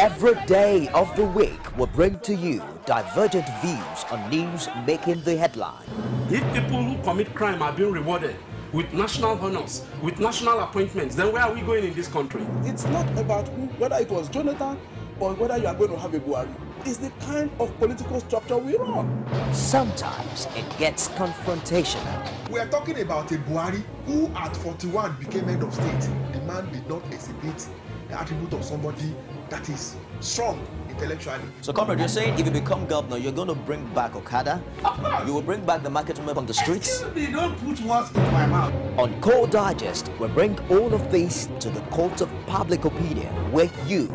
Every day of the week will bring to you divergent views on news making the headline. If people who commit crime are being rewarded with national honors, with national appointments, then where are we going in this country? It's not about whether it was Jonathan or whether you are going to have a Buhari. It's the kind of political structure we run. Sometimes it gets confrontational. We are talking about a Buhari who at 41 became head of state. The man did not exhibit the attribute of somebody that is strong intellectually. So, comrade, you're saying if you become governor, you're going to bring back Okada? Of course. You will bring back the market women on the streets? Excuse me, don't put words into my mouth. On Core Digest, we bring all of this to the court of public opinion, where you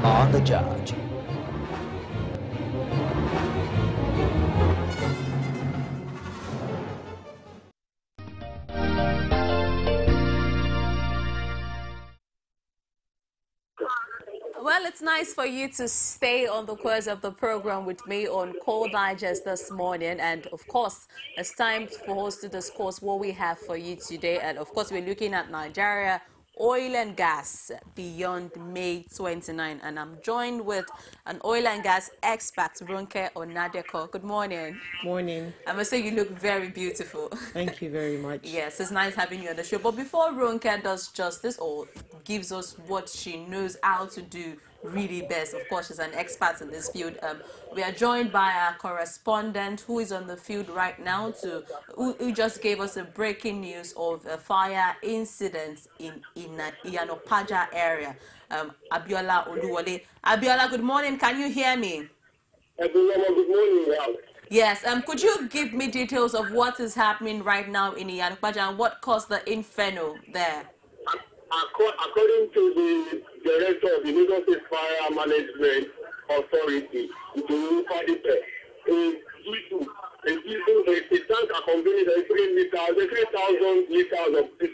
are the judge. Well, it's nice for you to stay on the course of the program with me on Core Digest this morning. And of course, it's time for us to discuss what we have for you today. And of course, we're looking at Nigeria, oil and gas beyond May 29. And I'm joined with an oil and gas expert, RONKE ONADEKO. Good morning. Morning. I must say you look very beautiful. Thank you very much. Yes, it's nice having you on the show. But before RONKE does justice or gives us what she knows how to do really best, of course, she's an expert in this field. We are joined by our correspondent who is on the field right now, who just gave us a breaking news of a fire incident in Iyanopaja area. Abiola Oluwole. Abiola, good morning. Can you hear me? Good morning. Yes. Could you give me details of what is happening right now in Iyanopaja and what caused the inferno there? According to the director of the Lagos State Fire Management Authority, the a tank accompanied 3,000 liters of this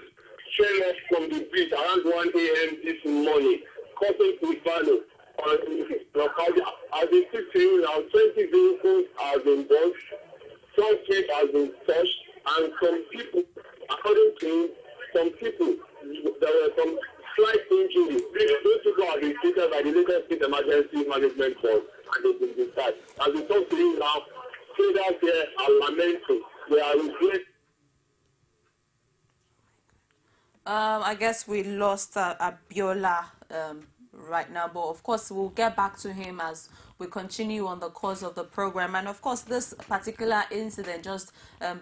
shell off from the beach around 1 a.m. this morning, causing inferno. As it sits here now, 20 vehicles have been burned, some streets have been touched, and some people, according to some people, there were some slight injuries. Those people have been treated by the Lagos State Emergency Management Board and they've been discharged. As we talk to you now, traders here are lamenting. They are regretting. I guess we lost Abiola right now, but of course we'll get back to him as we continue on the course of the program. And of course this particular incident just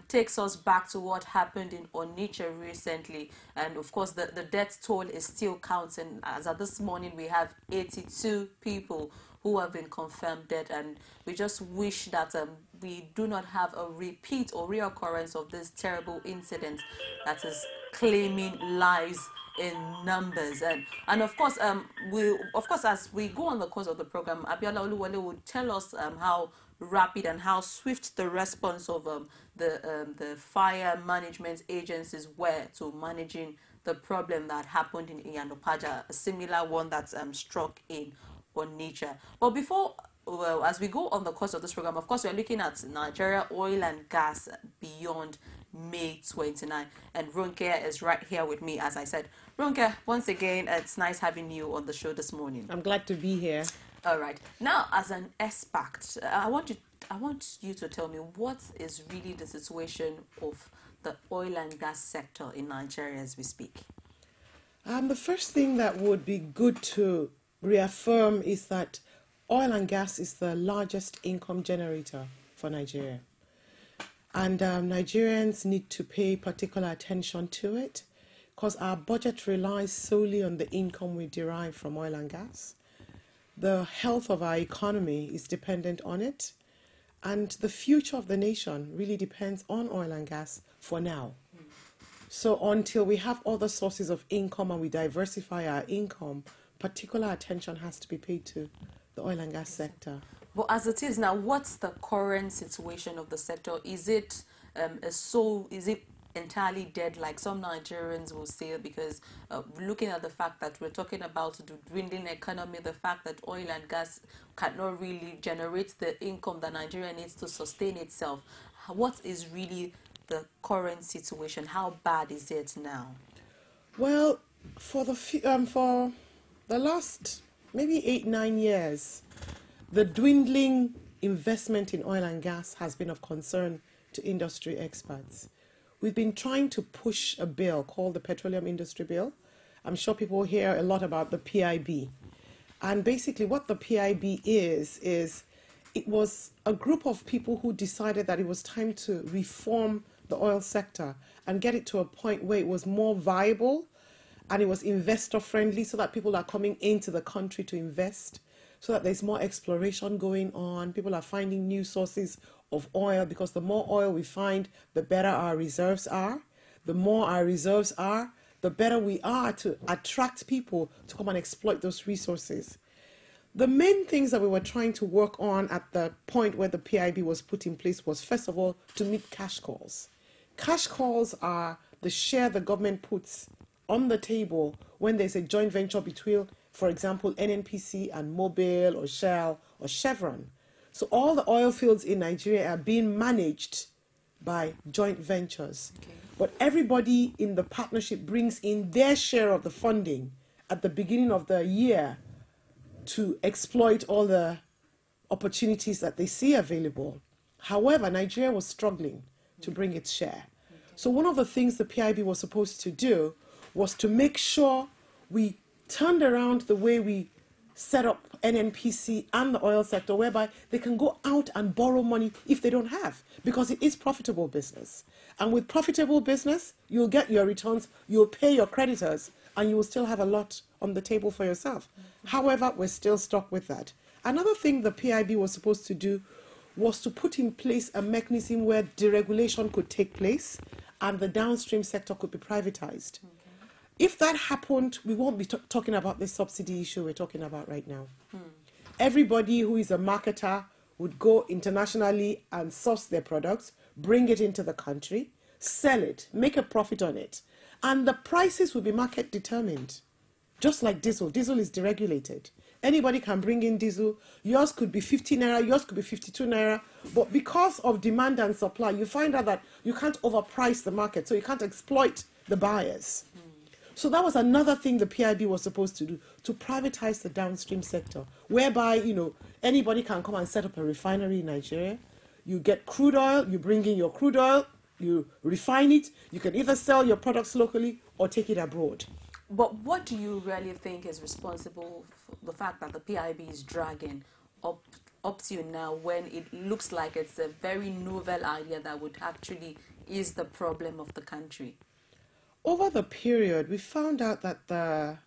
takes us back to what happened in Onitsha recently, and of course the death toll is still counting. As of this morning we have 82 people who have been confirmed dead, and we just wish that we do not have a repeat or reoccurrence of this terrible incident that is claiming lives in numbers. And of course as we go on the course of the program, Abiola Oluwole would tell us how rapid and how swift the response of the fire management agencies were to managing the problem that happened in Iyanopaja, a similar one that's struck in Onitsha. But before, well, as we go on the course of this program, of course, we're looking at Nigeria oil and gas beyond May 29. And RONKE is right here with me, as I said. RONKE, once again, it's nice having you on the show this morning. I'm glad to be here. All right. Now, as an expert, I want you to tell me what is really the situation of the oil and gas sector in Nigeria as we speak. The first thing that would be good to reaffirm is that oil and gas is the largest income generator for Nigeria. And Nigerians need to pay particular attention to it because our budget relies solely on the income we derive from oil and gas. The health of our economy is dependent on it, and the future of the nation really depends on oil and gas for now. So until we have other sources of income and we diversify our income, particular attention has to be paid to the oil and gas sector. But as it is now, what's the current situation of the sector? Is it entirely dead, like some Nigerians will say? Because looking at the fact that we're talking about the dwindling economy, the fact that oil and gas cannot really generate the income that Nigeria needs to sustain itself, what is really the current situation? How bad is it now? Well, for the last maybe 8, 9 years, the dwindling investment in oil and gas has been of concern to industry experts. We've been trying to push a bill called the Petroleum Industry Bill. I'm sure people hear a lot about the PIB. And basically what the PIB is it was a group of people who decided that it was time to reform the oil sector and get it to a point where it was more viable and it was investor friendly, so that people are coming into the country to invest, so that there's more exploration going on. People are finding new sources of oil, because the more oil we find, the better our reserves are. The more our reserves are, the better we are to attract people to come and exploit those resources. The main things that we were trying to work on at the point where the PIB was put in place was, first of all, to meet cash calls. Cash calls are the share the government puts on the table when there's a joint venture between, for example, NNPC and Mobil or Shell or Chevron. So all the oil fields in Nigeria are being managed by joint ventures. Okay. But everybody in the partnership brings in their share of the funding at the beginning of the year to exploit all the opportunities that they see available. However, Nigeria was struggling to bring its share. So one of the things the PIB was supposed to do was to make sure we turned around the way we set up NNPC and the oil sector, whereby they can go out and borrow money if they don't have, because it is profitable business. And with profitable business, you'll get your returns, you'll pay your creditors, and you will still have a lot on the table for yourself. However, we're still stuck with that. Another thing the PIB was supposed to do was to put in place a mechanism where deregulation could take place and the downstream sector could be privatized. Okay. If that happened, we won't be talking about this subsidy issue we're talking about right now. Everybody who is a marketer would go internationally and source their products, bring it into the country, sell it, make a profit on it. And the prices will be market determined. Just like diesel. Diesel is deregulated. Anybody can bring in diesel. Yours could be 50 naira, yours could be 52 naira. But because of demand and supply, you find out that you can't overprice the market, so you can't exploit the buyers. So that was another thing the PIB was supposed to do, to privatize the downstream sector, whereby, you know, anybody can come and set up a refinery in Nigeria. You get crude oil, you bring in your crude oil, you refine it. You can either sell your products locally or take it abroad. But what do you really think is responsible for the fact that the PIB is dragging up to you now, when it looks like it's a very novel idea that would actually ease the problem of the country? Over the period, we found out that the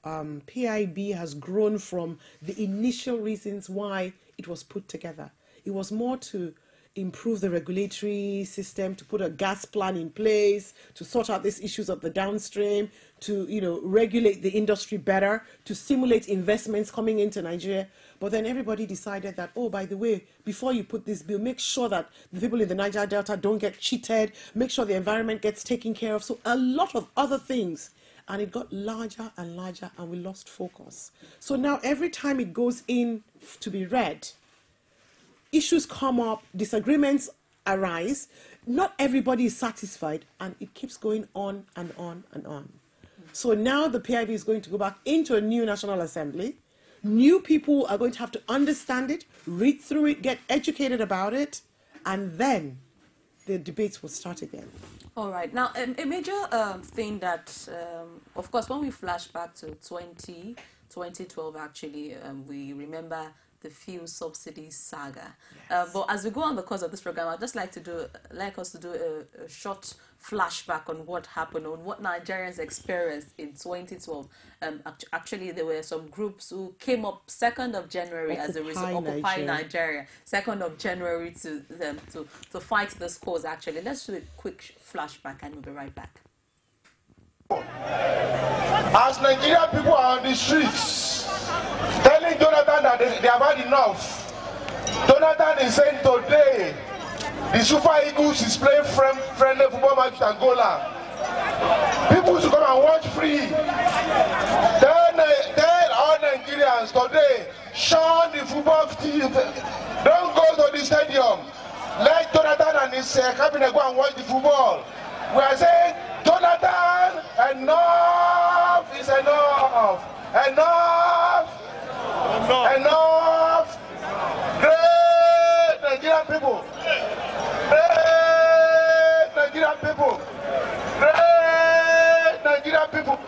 PIB has grown from the initial reasons why it was put together. It was more to improve the regulatory system, to put a gas plan in place, to sort out these issues of the downstream, to, you know, regulate the industry better, to stimulate investments coming into Nigeria. But then everybody decided that, oh, by the way, before you put this bill, make sure that the people in the Niger Delta don't get cheated, make sure the environment gets taken care of. So a lot of other things. And it got larger and larger, and we lost focus. So now every time it goes in to be read, issues come up, disagreements arise, not everybody is satisfied, and it keeps going on and on and on. So now the PIB is going to go back into a new National Assembly. New people are going to have to understand it, read through it, get educated about it, and then the debates will start again. All right. Now, a major thing that, of course, when we flash back to 2012, actually, we remember the fuel subsidy saga. Yes. But as we go on the course of this program, I'd just like us to do a short flashback on what happened, on what Nigerians experienced in 2012. Actually, there were some groups who came up 2nd of January as a result of Occupy Nigeria. 2nd of January to fight this cause, actually. Let's do a quick flashback and we'll be right back. As Nigerian people are on the streets, telling Jonathan that they have had enough. Jonathan is saying today, the Super Eagles is playing friendly football match with Angola. People should come and watch free. Tell all Nigerians today, shun the football team. Don't go to the stadium. Let Jonathan and his cabinet go and watch the football. We are saying, Jonathan, enough is enough. Enough Enough! Great Nigerian people! Great Nigerian people! Great Nigerian people!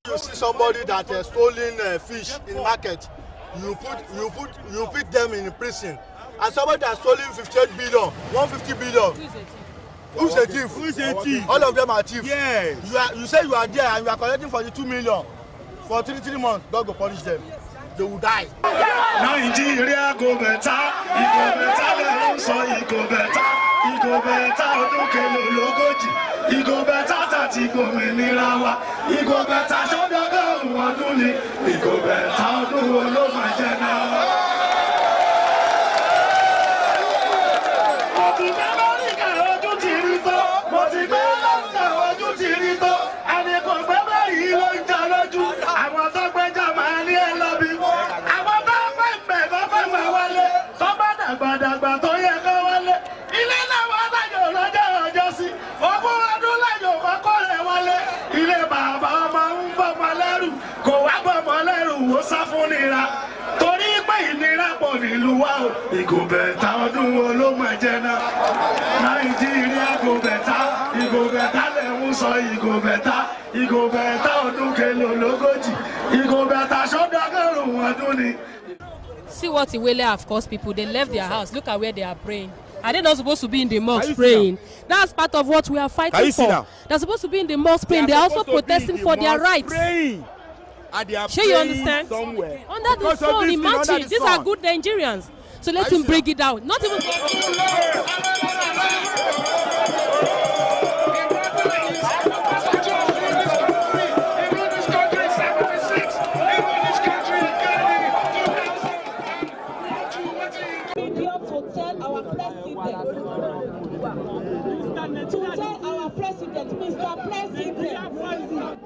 You see somebody that has stolen fish in the market, you put them in prison. And somebody that has stolen 58 billion, 150 billion. Who's a thief? Who's a thief? All of them are thieves. Yes. You say you are there and you are collecting 42 million for 3 months. God will punish them. They will die. Nigeria go better. It go better. So it go better. It go better. Odukelo logoji. It go better. Tati go menirawa. It go better. Shodaga waduni. It go better. Oduwo lo majena. Igo beta ọdún wo ló máa jẹ náà. Nàìjíríà go beta, igo beta lẹ́hún sọ igo beta ọdún kelo lógójì, igo beta ṣọ́dọ̀gọ́rùn ọdún ni. See what Iwele have caused people. They left their house. Look at where they are praying. Are they not supposed to be in the mosque praying? That's part of what we are fighting for. They're supposed to be in the mosque praying. They're also protesting for their rights. Sure, you understand? Somewhere. Under the sun, imagine. These are good Nigerians. So let him break it down. Not even. Mr. President.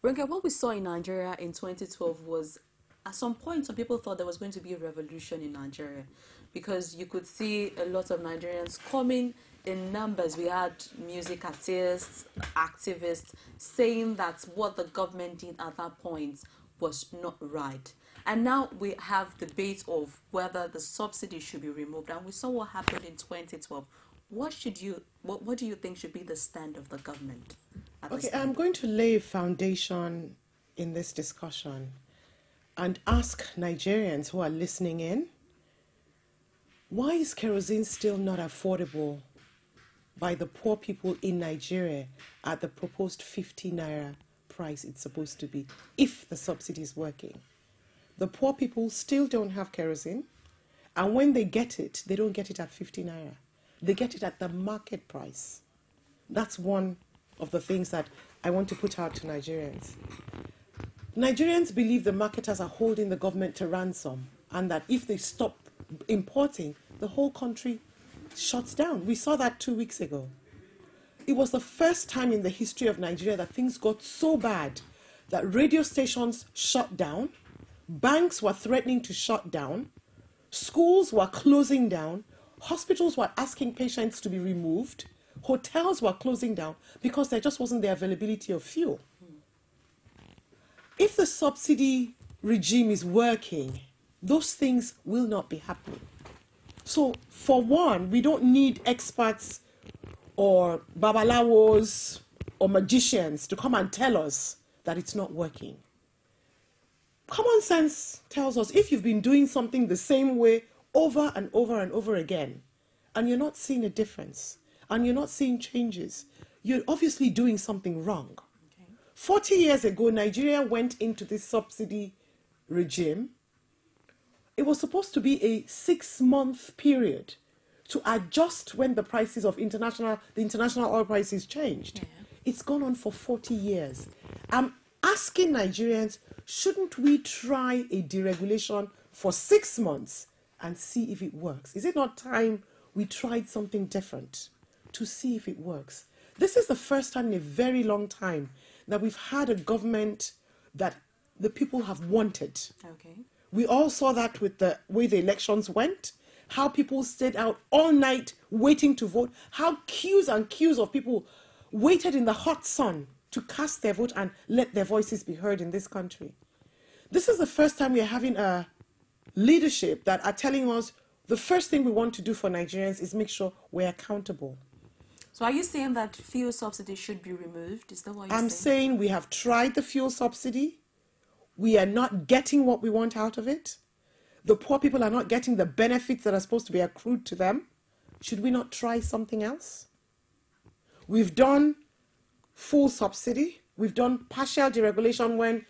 RONKE, what we saw in Nigeria in 2012 was, at some point, some people thought there was going to be a revolution in Nigeria because you could see a lot of Nigerians coming in numbers. We had music artists, activists saying that what the government did at that point was not right. And now we have debate of whether the subsidy should be removed. And we saw what happened in 2012. What do you think should be the stand of the government? Okay, I'm going to lay a foundation in this discussion and ask Nigerians who are listening in, why is kerosene still not affordable by the poor people in Nigeria at the proposed 50 naira price it's supposed to be, if the subsidy is working? The poor people still don't have kerosene, and when they get it, they don't get it at 50 naira. They get it at the market price. That's one of the things that I want to put out to Nigerians. Nigerians believe the marketers are holding the government to ransom, and that if they stop importing, the whole country shuts down. We saw that 2 weeks ago. It was the first time in the history of Nigeria that things got so bad that radio stations shut down, banks were threatening to shut down, schools were closing down, hospitals were asking patients to be removed, hotels were closing down because there just wasn't the availability of fuel. If the subsidy regime is working, those things will not be happening. So, for one, we don't need experts or babalawos or magicians to come and tell us that it's not working. Common sense tells us if you've been doing something the same way over and over and over again, and you're not seeing a difference, and you're not seeing changes, you're obviously doing something wrong. Okay. 40 years ago, Nigeria went into this subsidy regime. It was supposed to be a 6-month period to adjust when the prices of the international oil prices changed. Yeah. It's gone on for 40 years. I'm asking Nigerians, shouldn't we try a deregulation for 6 months and see if it works? Is it not time we tried something different? to see if it works. This is the first time in a very long time that we've had a government that the people have wanted. Okay. We all saw that with the way the elections went, how people stayed out all night waiting to vote, how queues and queues of people waited in the hot sun to cast their vote and let their voices be heard in this country. This is the first time we are having a leadership that are telling us the first thing we want to do for Nigerians is make sure we're accountable. So are you saying that fuel subsidy should be removed? Is that what you're saying? I'm saying we have tried the fuel subsidy. We are not getting what we want out of it. The poor people are not getting the benefits that are supposed to be accrued to them. Should we not try something else? We've done full subsidy. We've done partial deregulation when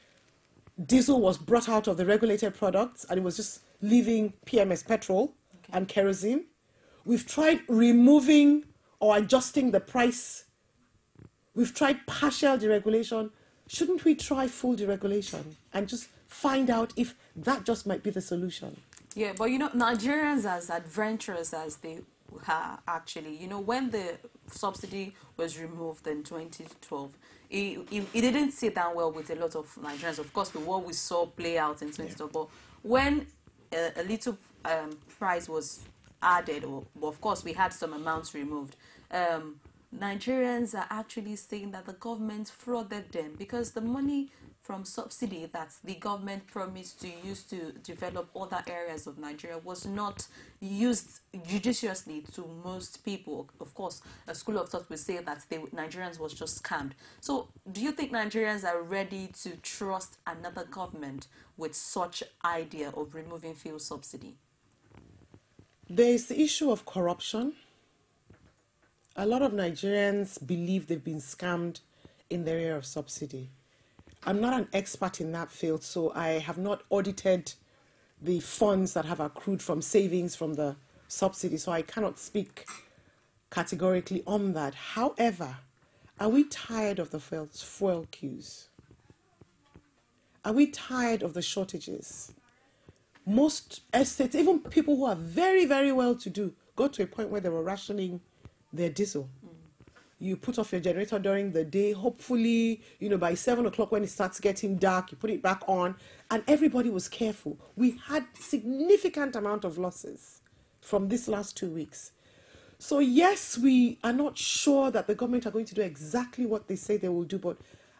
diesel was brought out of the regulated products and it was just leaving PMS petrol and kerosene. We've tried removing or adjusting the price. We've tried partial deregulation. Shouldn't we try full deregulation and just find out if that just might be the solution? Yeah, but you know, Nigerians as adventurous as they are actually, you know, when the subsidy was removed in 2012, it didn't sit down well with a lot of Nigerians. Of course, with what we saw play out in 2012, but when a little price was added, or of course we had some amounts removed, Nigerians are actually saying that the government frauded them because the money from subsidy that the government promised to use to develop other areas of Nigeria was not used judiciously to most people. Of course, a school of thought will say that Nigerians was just scammed. So do you think Nigerians are ready to trust another government with such idea of removing fuel subsidy? There is the issue of corruption. A lot of Nigerians believe they've been scammed in the area of subsidy. I'm not an expert in that field, so I have not audited the funds that have accrued from savings from the subsidy, so I cannot speak categorically on that. However, are we tired of the fuel queues? Are we tired of the shortages? Most estates, even people who are very, very well-to-do, got to a point where they were rationing their diesel. You put off your generator during the day. Hopefully, you know, by 7 o'clock when it starts getting dark, you put it back on. And everybody was careful. We had significant amount of losses from this last 2 weeks. So yes, we are not sure that the government are going to do exactly what they say they will do, but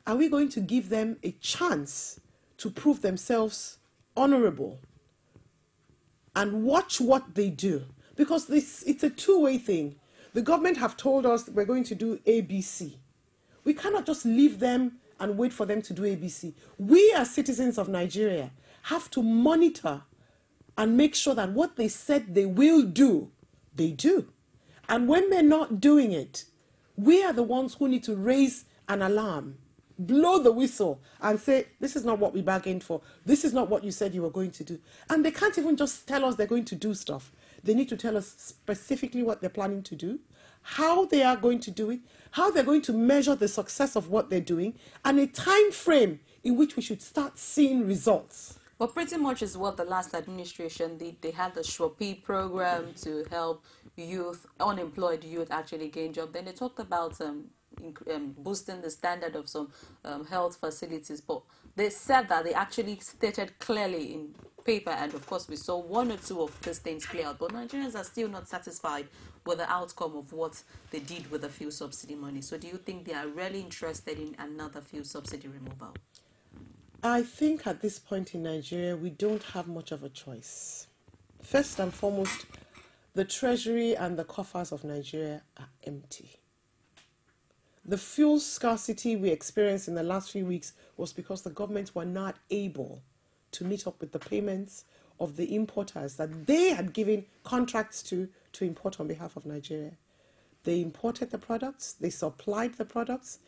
are we going to give them a chance to prove themselves honorable and watch what they do? Because it's a two-way thing. The government have told us we're going to do ABC. We cannot just leave them and wait for them to do ABC. We as citizens of Nigeria have to monitor and make sure that what they said they will do, they do. And when they're not doing it, we are the ones who need to raise an alarm, blow the whistle and say, this is not what we bargained for. This is not what you said you were going to do. And they can't even just tell us they're going to do stuff. They need to tell us specifically what they're planning to do, how they are going to do it, how they're going to measure the success of what they're doing, and a time frame in which we should start seeing results. Well, pretty much is what the last administration did. They had the Shopee program to help youth, unemployed youth, actually gain jobs. Then they talked about boosting the standard of some health facilities. But they said that they actually stated clearly in paper, and of course we saw one or two of these things play out. But Nigerians are still not satisfied with the outcome of what they did with the fuel subsidy money. So do you think they are really interested in another fuel subsidy removal? I think at this point in Nigeria, we don't have much of a choice. First and foremost, the treasury and the coffers of Nigeria are empty. The fuel scarcity we experienced in the last few weeks was because the governments were not able to meet up with the payments of the importers that they had given contracts to import on behalf of Nigeria. They imported the products, they supplied the products.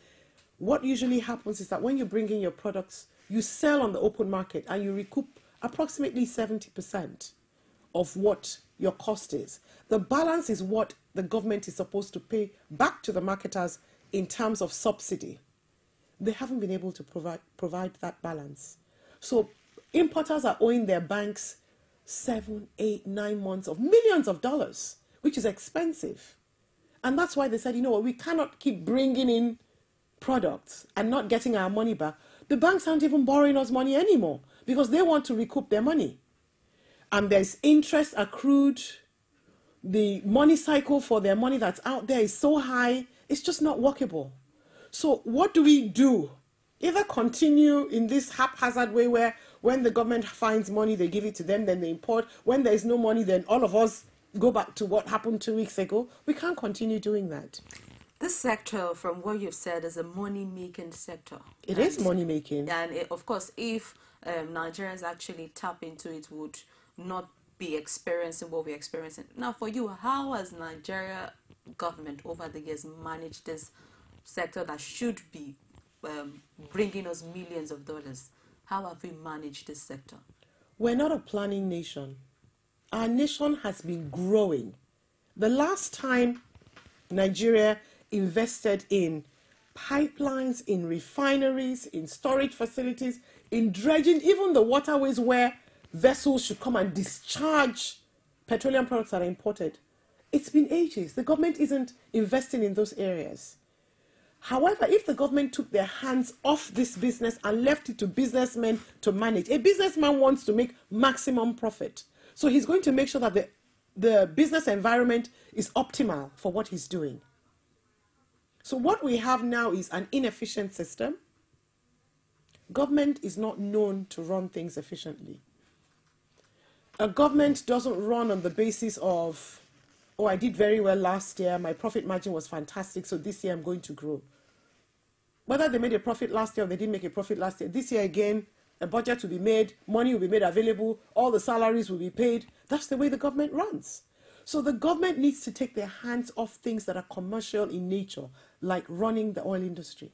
What usually happens is that when you bring in your products, you sell on the open market and you recoup approximately 70% of what your cost is. The balance is what the government is supposed to pay back to the marketers in terms of subsidy. They haven't been able to provide that balance. So importers are owing their banks 7, 8, 9 months of millions of dollars, which is expensive. And that's why they said, you know what, we cannot keep bringing in products and not getting our money back. The banks aren't even borrowing us money anymore because they want to recoup their money. And there's interest accrued. The money cycle for their money that's out there is so high, it's just not workable. So what do we do? Either continue in this haphazard way where when the government finds money, they give it to them, then they import. When there is no money, then all of us go back to what happened 2 weeks ago. We can't continue doing that. This sector, from what you've said, is a money-making sector. It is money-making. And of course, if Nigerians actually tap into it, would not be experiencing what we're experiencing. Now, for you, how has Nigeria government over the years managed this sector that should be bringing us millions of dollars? How have we managed this sector? We're not a planning nation. Our nation has been growing. The last time Nigeria invested in pipelines, in refineries, in storage facilities, in dredging, even the waterways where vessels should come and discharge petroleum products that are imported. It's been ages. The government isn't investing in those areas. However, if the government took their hands off this business and left it to businessmen to manage, a businessman wants to make maximum profit. So he's going to make sure that the business environment is optimal for what he's doing. So what we have now is an inefficient system. Government is not known to run things efficiently. A government doesn't run on the basis of, oh, I did very well last year, my profit margin was fantastic, so this year I'm going to grow. Whether they made a profit last year or they didn't make a profit last year, this year again, a budget will be made, money will be made available, all the salaries will be paid. That's the way the government runs. So the government needs to take their hands off things that are commercial in nature, like running the oil industry.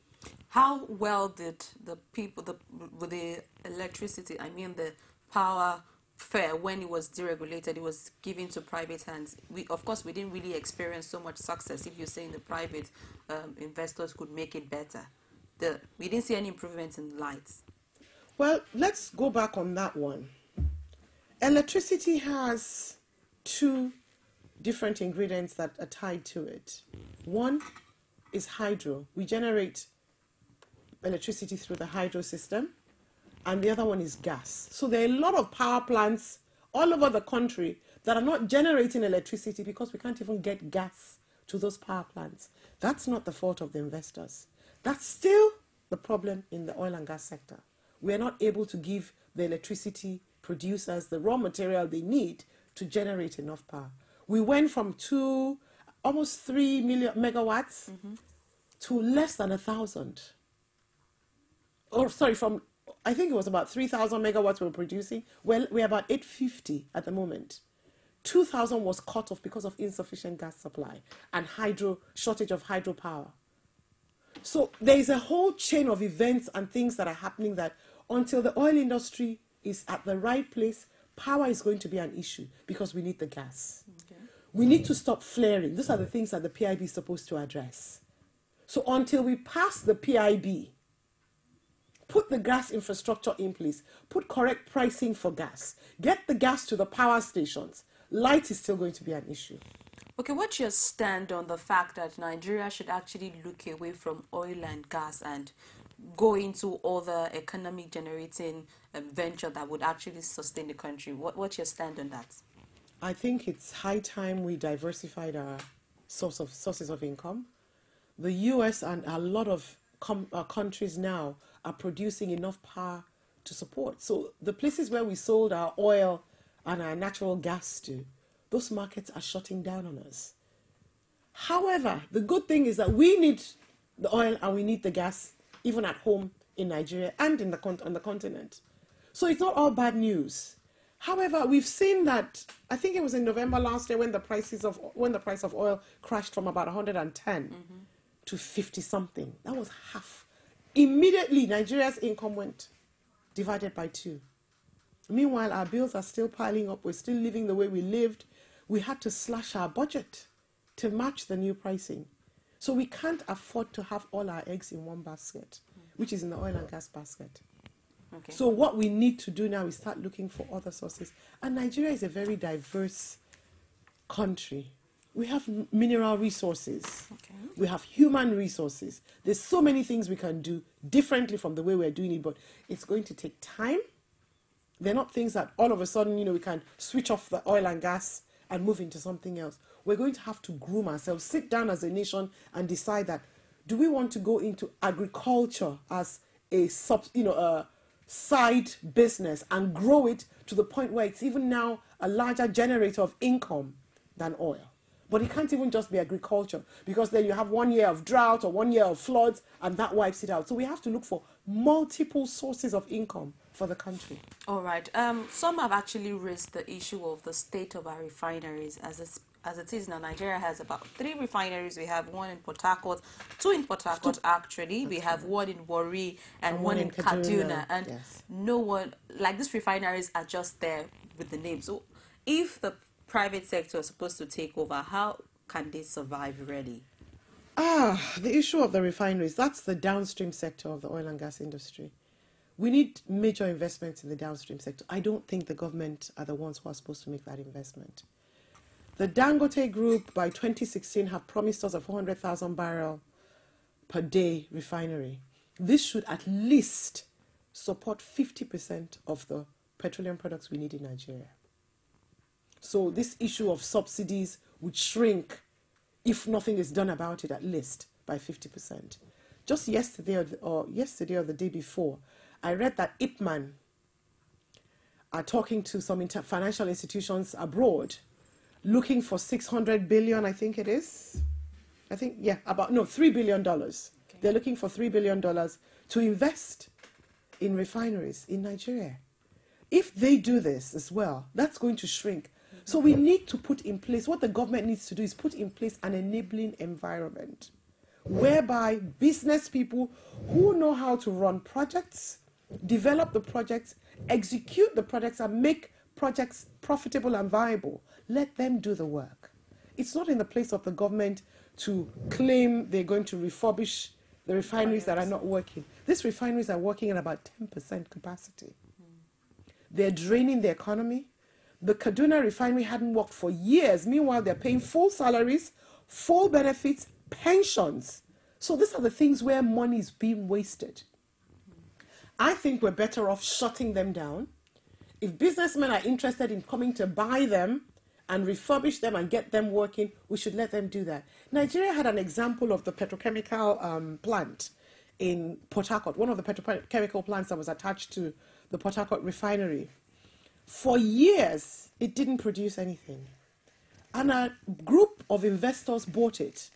How well did the people, with the electricity, I mean the power fare, when it was deregulated, it was given to private hands? Of course, we didn't really experience so much success. If you're saying the private investors could make it better, we didn't see any improvements in lights. Well, let's go back on that one. Electricity has two different ingredients that are tied to it. One is hydro. We generate electricity through the hydro system, and the other one is gas. So there are a lot of power plants all over the country that are not generating electricity because we can't even get gas to those power plants. That's not the fault of the investors. That's still the problem in the oil and gas sector. We are not able to give the electricity producers the raw material they need to generate enough power. We went from almost 3 million megawatts to less than 1,000. Or sorry, I think it was about 3,000 megawatts we were producing. Well, we're about 850 at the moment. 2,000 was cut off because of insufficient gas supply and shortage of hydropower. So there is a whole chain of events and things that are happening that until the oil industry is at the right place, power is going to be an issue because we need the gas. Okay. We need to stop flaring. Those are the things that the PIB is supposed to address. So until we pass the PIB, put the gas infrastructure in place, put correct pricing for gas, get the gas to the power stations, light is still going to be an issue. Okay, what's your stand on the fact that Nigeria should actually look away from oil and gas and go into other economic generating venture that would actually sustain the country? What's your stand on that? I think it's high time we diversified our sources of income. The US and a lot of countries now are producing enough power to support. So the places where we sold our oil and our natural gas to, those markets are shutting down on us. However, the good thing is that we need the oil and we need the gas even at home in Nigeria and on the continent. So it's not all bad news. However, we've seen that, I think it was in November last year when the price of oil crashed from about 110 to 50 something. That was half. Immediately, Nigeria's income went divided by 2. Meanwhile, our bills are still piling up. We're still living the way we lived. We had to slash our budget to match the new pricing. So we can't afford to have all our eggs in one basket, which is in the oil and gas basket. Okay. So what we need to do now is start looking for other sources. And Nigeria is a very diverse country. We have mineral resources. Okay. We have human resources. There's so many things we can do differently from the way we're doing it, but it's going to take time. They're not things that all of a sudden, you know, we can switch off the oil and gas and move into something else. We're going to have to groom ourselves, sit down as a nation and decide that, do we want to go into agriculture as a side business and grow it to the point where it's even now a larger generator of income than oil? But it can't even just be agriculture, because then you have 1 year of drought or 1 year of floods and that wipes it out. So we have to look for multiple sources of income for the country. All right. Some have actually raised the issue of the state of our refineries as it is now. Nigeria has about 3 refineries. We have one in Port Harcourt, 2 in Port Harcourt actually. We have one in Warri and one in Kaduna. And yes. No one, like these refineries are just there with the name. So if the private sector is supposed to take over, how can they survive really? The issue of the refineries, that's the downstream sector of the oil and gas industry. We need major investments in the downstream sector. I don't think the government are the ones who are supposed to make that investment. The Dangote Group by 2016 have promised us a 400,000 barrel per day refinery. This should at least support 50% of the petroleum products we need in Nigeria. So this issue of subsidies would shrink if nothing is done about it, at least by 50%. Just yesterday or the day before, I read that IPMAN are talking to some financial institutions abroad, looking for 600 billion, I think it is. $3 billion. Okay. They're looking for $3 billion to invest in refineries in Nigeria. If they do this as well, that's going to shrink. So we need to put in place, what the government needs to do is put in place an enabling environment whereby business people who know how to run projects, develop the projects, execute the projects and make projects profitable and viable, let them do the work. It's not in the place of the government to claim they're going to refurbish the refineries that are not working. These refineries are working at about 10% capacity. They're draining the economy. The Kaduna refinery hadn't worked for years. Meanwhile, they're paying full salaries, full benefits, pensions. So these are the things where money is being wasted. I think we're better off shutting them down. If businessmen are interested in coming to buy them and refurbish them and get them working, we should let them do that. Nigeria had an example of the petrochemical plant in Port Harcourt, one of the petrochemical plants that was attached to the Port Harcourt refinery. For years, it didn't produce anything. And a group of investors bought it.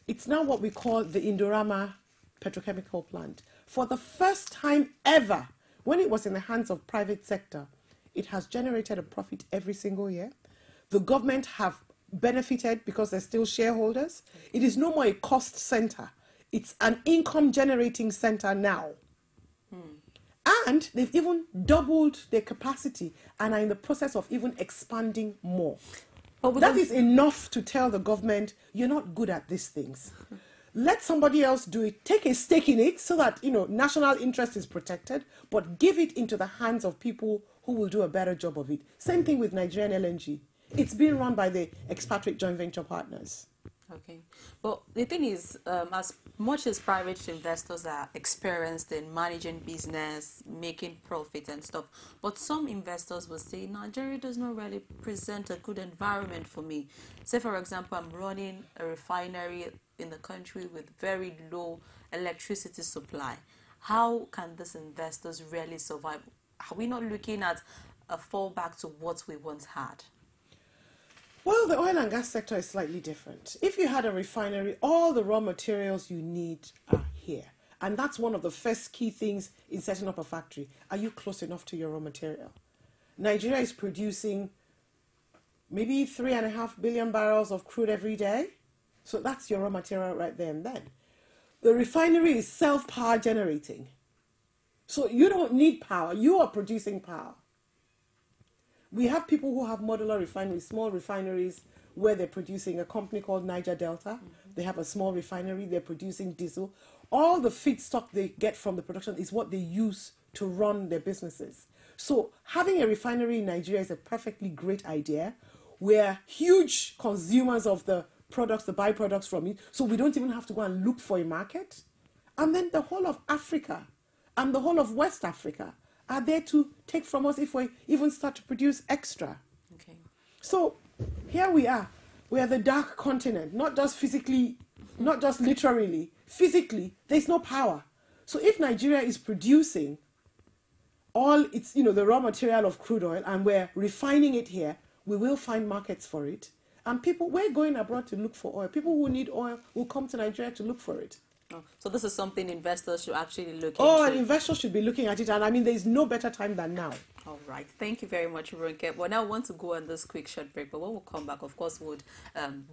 It's now what we call the Indorama petrochemical plant. For the first time ever, when it was in the hands of private sector, it has generated a profit every single year. The government have benefited because they're still shareholders. It is no more a cost center. It's an income generating center now. And they've even doubled their capacity and are in the process of even expanding more. That is enough to tell the government, you're not good at these things. Let somebody else do it. Take a stake in it so that, national interest is protected, but give it into the hands of people who will do a better job of it. Same thing with Nigerian LNG. It's being run by the expatriate joint venture partners. Okay. But the thing is, as much as private investors are experienced in managing business, making profit and stuff, but some investors will say, Nigeria does not really present a good environment for me. Say, for example, I'm running a refinery in the country with very low electricity supply. How can these investors really survive? Are we not looking at a fallback to what we once had? Well, the oil and gas sector is slightly different. If you had a refinery, all the raw materials you need are here. And that's one of the first key things in setting up a factory. Are you close enough to your raw material? Nigeria is producing maybe 3.5 billion barrels of crude every day. So that's your raw material right there and then. The refinery is self-power generating. So you don't need power. You are producing power. We have people who have modular refineries, small refineries, where they're producing a company called Niger Delta. They have a small refinery, they're producing diesel. All the feedstock they get from the production is what they use to run their businesses. So having a refinery in Nigeria is a perfectly great idea. we're huge consumers of the products, the byproducts from it, so we don't even have to go and look for a market. And then the whole of Africa and the whole of West Africa are there to take from us if we even start to produce extra. Okay. So here we are. We are the dark continent, not just physically, not just literally. Physically, there's no power. So if Nigeria is producing all its, the raw material of crude oil, and we're refining it here, we will find markets for it. And people, we're going abroad to look for oil. People who need oil will come to Nigeria to look for it. Oh, so this is something investors should actually look into. Oh, investors should be looking at it. And I mean, there is no better time than now. All right. Thank you very much, Ronke. Well, now I want to go on this quick short break, but when we come back, of course, we'll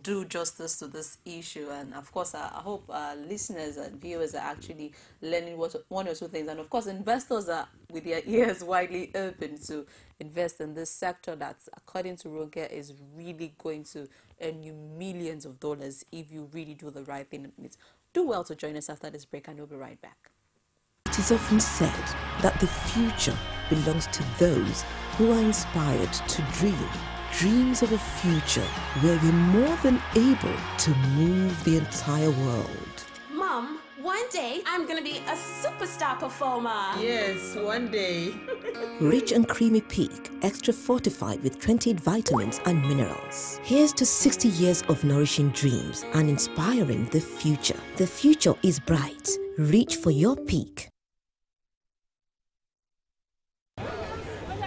do justice to this issue. And of course, I hope listeners and viewers are actually learning one or two things. And of course, investors are with their ears widely open to invest in this sector that, according to Ronke, is really going to earn you millions of dollars if you really do the right thing. Do well to join us after this break, and we'll be right back. It is often said that the future belongs to those who are inspired to dream dreams of a future where we're more than able to move the entire world. Mom, one day I'm gonna be a superstar performer. Yes, one day. Rich and creamy peak, extra fortified with 28 vitamins and minerals. Here's to 60 years of nourishing dreams and inspiring the future. The future is bright. Reach for your peak.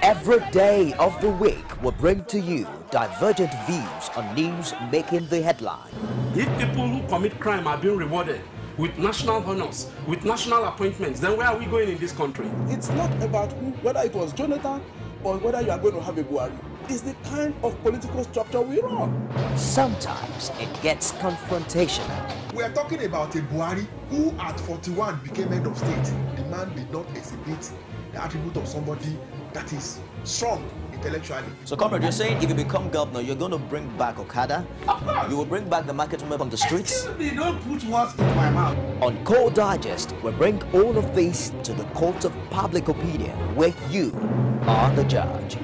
Every day of the week will bring to you divergent views on news making the headline. If people who commit crime are being rewarded with national honors, with national appointments, then where are we going in this country? It's not about whether it was Jonathan or whether you are going to have a Buhari. It's the kind of political structure we run. Sometimes it gets confrontational. We are talking about a Buhari who at 41 became head of state. The man did not exhibit the attribute of somebody that is strong intellectually. So, comrade, you're saying if you become governor, you're going to bring back Okada? Of course. You will bring back the market women from the streets? Excuse me, don't put words into my mouth. On Core Digest, we bring all of this to the court of public opinion, where you are the judge.